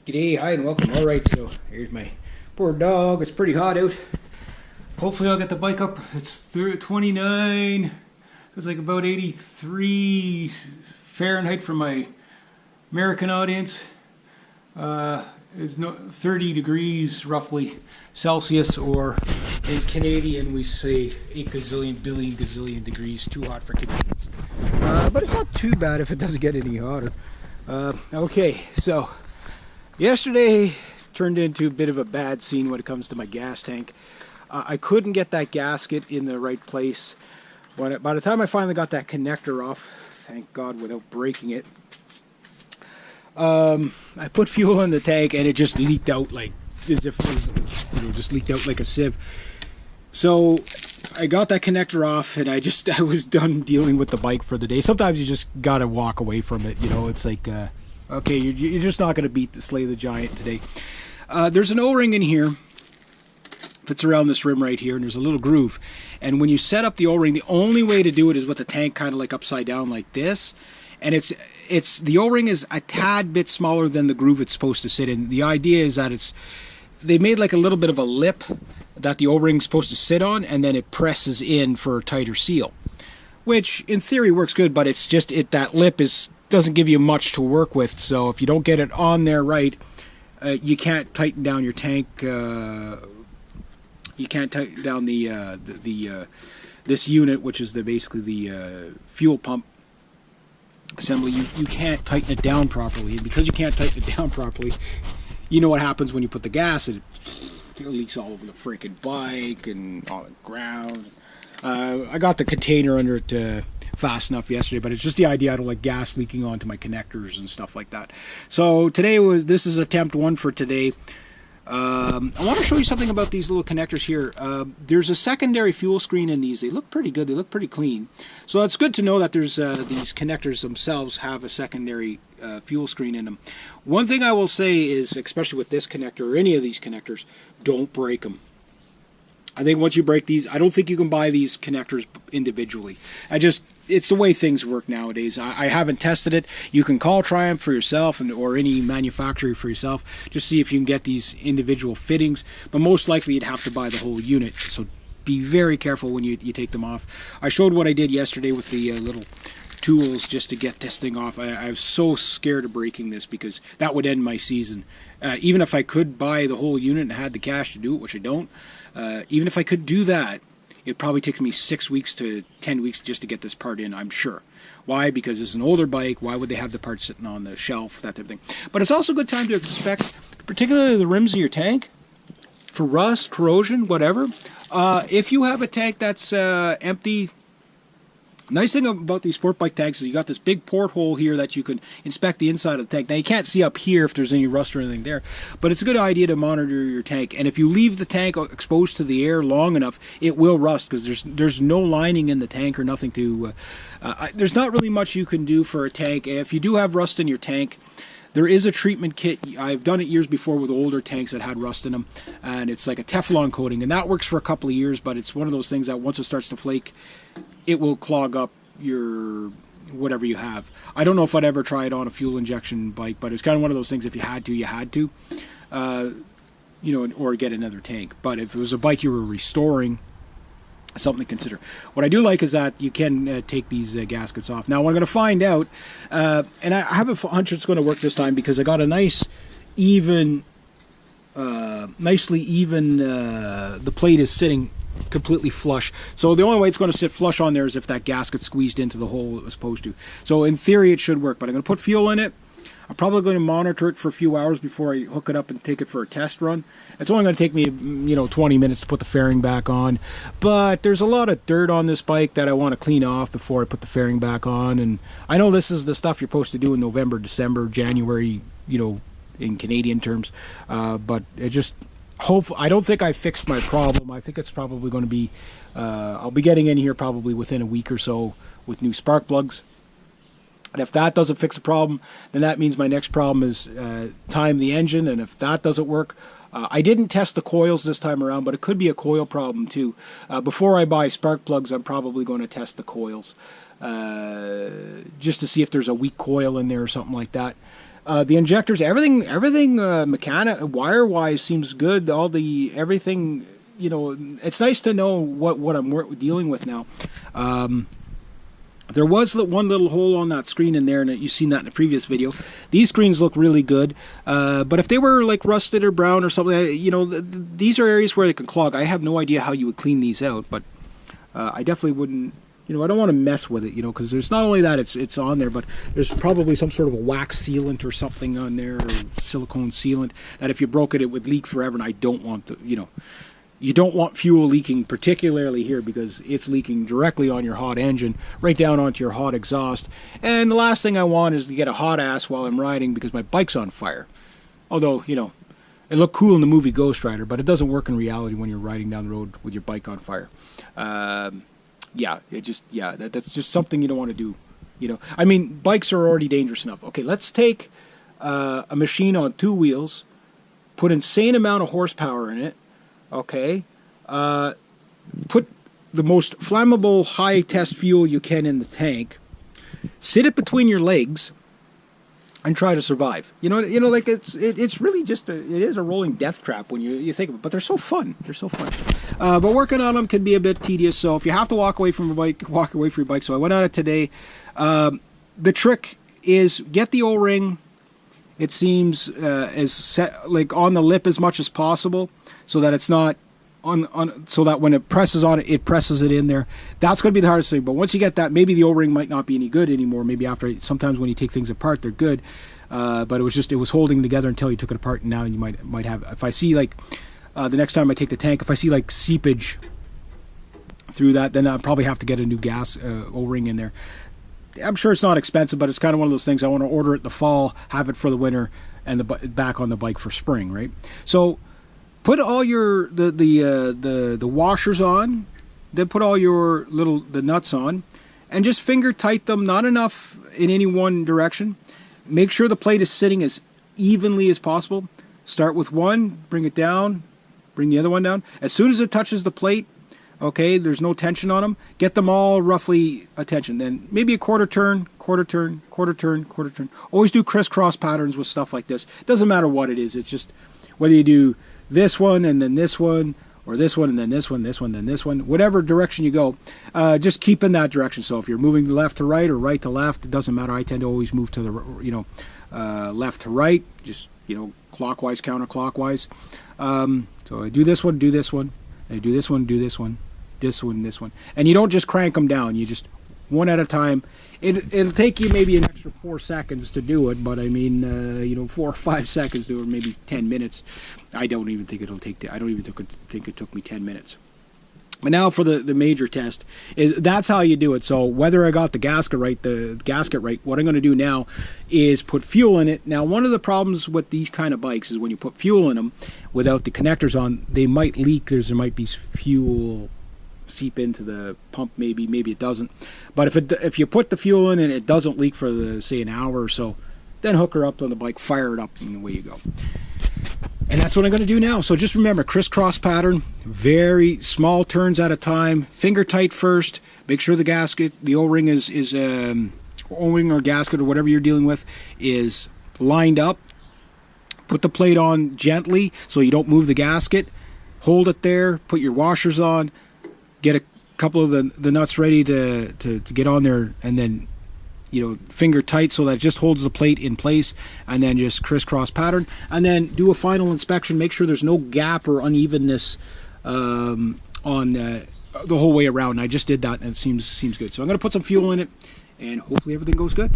G'day, hi, and welcome. Alright, so here's my poor dog. It's pretty hot out. Hopefully I'll get the bike up. It's 29. It's like about 83 Fahrenheit for my American audience. It's 30 degrees roughly Celsius, or in Canadian we say 8 gazillion billion gazillion degrees. Too hot for Canadians. But it's not too bad if it doesn't get any hotter. Okay, so yesterday turned into a bit of a bad scene when it comes to my gas tank. I couldn't get that gasket in the right place. By the time I finally got that connector off, thank God, without breaking it, I put fuel in the tank and it just leaked out like as if it was, just leaked out like a sieve. So I got that connector off and I was done dealing with the bike for the day. Sometimes you just gotta walk away from it. You know, it's like, okay, you're just not gonna slay the giant today. There's an O-ring in here, fits around this rim right here, and there's a little groove. And when you set up the O-ring, the only way to do it is with the tank kind of like upside down like this. And the O-ring is a tad bit smaller than the groove it's supposed to sit in. The idea is that they made like a little bit of a lip that the O-ring's supposed to sit on, and then it presses in for a tighter seal, which in theory works good, but it's just that lip doesn't give you much to work with. So if you don't get it on there right, you can't tighten down your tank. You can't tighten down this unit, which is basically the fuel pump assembly. You can't tighten it down properly, and because you can't tighten it down properly, you know what happens when you put the gas in. It leaks all over the freaking bike and on the ground. I got the container under it fast enough yesterday, but it's just the idea I don't like gas leaking onto my connectors and stuff like that. So this is attempt one for today. I want to show you something about these little connectors here. There's a secondary fuel screen in these. They look pretty good. They look pretty clean. So it's good to know that there's these connectors themselves have a secondary fuel screen in them. One thing I will say is, especially with this connector or any of these connectors, don't break them. I think once you break these, I don't think you can buy these connectors individually. It's the way things work nowadays. I haven't tested it. You can call Triumph for yourself or any manufacturer for yourself. Just see if you can get these individual fittings. But most likely you'd have to buy the whole unit. So be very careful when you take them off. I showed what I did yesterday with the little tools just to get this thing off. I was so scared of breaking this because that would end my season. Even if I could buy the whole unit and had the cash to do it, which I don't, even if I could do that, it'd probably take me 6 weeks to 10 weeks just to get this part in, I'm sure. Why? Because it's an older bike. Why would they have the parts sitting on the shelf, that type of thing? But it's also a good time to inspect, particularly the rims of your tank, for rust, corrosion, whatever. If you have a tank that's empty, nice thing about these sport bike tanks is you got this big porthole here that you can inspect the inside of the tank. Now you can't see up here if there's any rust or anything there, but it's a good idea to monitor your tank. And if you leave the tank exposed to the air long enough, it will rust because there's no lining in the tank or nothing to. There's not really much you can do for a tank. If you do have rust in your tank, there is a treatment kit. I've done it years before with older tanks that had rust in them, and it's like a Teflon coating, and that works for a couple of years, but it's one of those things that once it starts to flake, it will clog up your whatever you have. I don't know if I'd ever try it on a fuel injection bike, but it's kind of one of those things, if you had to, you had to, or get another tank. But if it was a bike you were restoring, something to consider. What I do like is that you can take these gaskets off. Now, what I'm going to find out, and I have a hunch it's going to work this time because I got a nicely even, the plate is sitting completely flush. So the only way it's going to sit flush on there is if that gasket squeezed into the hole it was supposed to. So in theory it should work, but I'm going to put fuel in it. I'm probably going to monitor it for a few hours before I hook it up and take it for a test run. It's only going to take me 20 minutes to put the fairing back on, but there's a lot of dirt on this bike that I want to clean off before I put the fairing back on. And I know this is the stuff you're supposed to do in November, December, January, in Canadian terms, but it just I don't think I fixed my problem. I think it's probably going to be I'll be getting in here probably within a week or so with new spark plugs. And if that doesn't fix the problem, then that means my next problem is time the engine. And if that doesn't work, I didn't test the coils this time around, but it could be a coil problem too. Before I buy spark plugs, I'm probably going to test the coils just to see if there's a weak coil in there or something like that. The injectors, everything wire wise seems good. Everything, you know, it's nice to know what I'm dealing with now. There was one little hole on that screen in there, and you've seen that in the previous video. These screens look really good, but if they were like rusted or brown or something, you know, these are areas where they can clog. I have no idea how you would clean these out, but I definitely wouldn't. You know, I don't want to mess with it, you know, because there's not only that it's on there, but there's probably some sort of a wax sealant or something on there, or silicone sealant, that if you broke it, it would leak forever, and I don't want to, you know. You don't want fuel leaking, particularly here, because it's leaking directly on your hot engine, right down onto your hot exhaust. And the last thing I want is to get a hot ass while I'm riding because my bike's on fire. Although, you know, it looked cool in the movie Ghost Rider, but it doesn't work in reality when you're riding down the road with your bike on fire. That's just something you don't want to do. You know, I mean, bikes are already dangerous enough. Okay, let's take a machine on 2 wheels, put insane amount of horsepower in it. Okay, put the most flammable high test fuel you can in the tank, sit it between your legs, and try to survive. You know, like it's really just it is a rolling death trap when you think of it. But they're so fun. They're so fun. But working on them can be a bit tedious. So if you have to walk away from your bike, walk away from your bike. So I went on it today. The trick is get the O-ring. It seems as set, like on the lip as much as possible, so that it's not so that when it presses on it, it presses it in there. That's going to be the hardest thing. But once you get that, maybe the O-ring might not be any good anymore. Maybe after, sometimes when you take things apart, they're good. But it was holding together until you took it apart, and now you might have. If I see like the next time I take the tank, if I see like seepage through that, then I'll probably have to get a new gas O-ring in there. I'm sure it's not expensive, but it's kind of one of those things. I want to order it in the fall, have it for the winter, and back on the bike for spring, right? So put all your the washers on, then put all your the nuts on, and just finger tight them, not enough in any one direction. Make sure the plate is sitting as evenly as possible. Start with one, bring it down, bring the other one down. As soon as it touches the plate, okay, there's no tension on them, get them all roughly a tension. Then maybe a quarter turn, quarter turn, quarter turn, quarter turn. Always do crisscross patterns with stuff like this. Doesn't matter what it is. It's just whether you do this one and then this one, or this one and then this one, then this one, whatever direction you go, just keep in that direction. So if you're moving left to right or right to left, it doesn't matter. I tend to always move to the left to right, just clockwise, counterclockwise. So I do this one, I do this one, do this one, this one, this one, and you don't just crank them down. You just one at a time. It'll take you maybe an extra 4 seconds to do it, but I mean, 4 or 5 seconds to, or maybe 10 minutes. I don't even think it'll take. I don't even think it took me 10 minutes. But now for the major test, that's how you do it. So whether I got the gasket right, what I'm going to do now is put fuel in it. Now, one of the problems with these kind of bikes is when you put fuel in them without the connectors on, they might leak. There might be fuel seep into the pump, maybe it doesn't. But if you put the fuel in and it doesn't leak for say an hour or so, then hook her up on the bike, fire it up, and away you go. And that's what I'm going to do now. So just remember, crisscross pattern, very small turns at a time, finger tight first. Make sure the gasket, the O-ring is O-ring or gasket or whatever you're dealing with is lined up. Put the plate on gently so you don't move the gasket. Hold it there. Put your washers on. Get a couple of the nuts ready to get on there, and then finger tight so that it just holds the plate in place, and then just crisscross pattern, and then do a final inspection. Make sure there's no gap or unevenness on the whole way around. And I just did that, and it seems good. So I'm going to put some fuel in it, and hopefully everything goes good.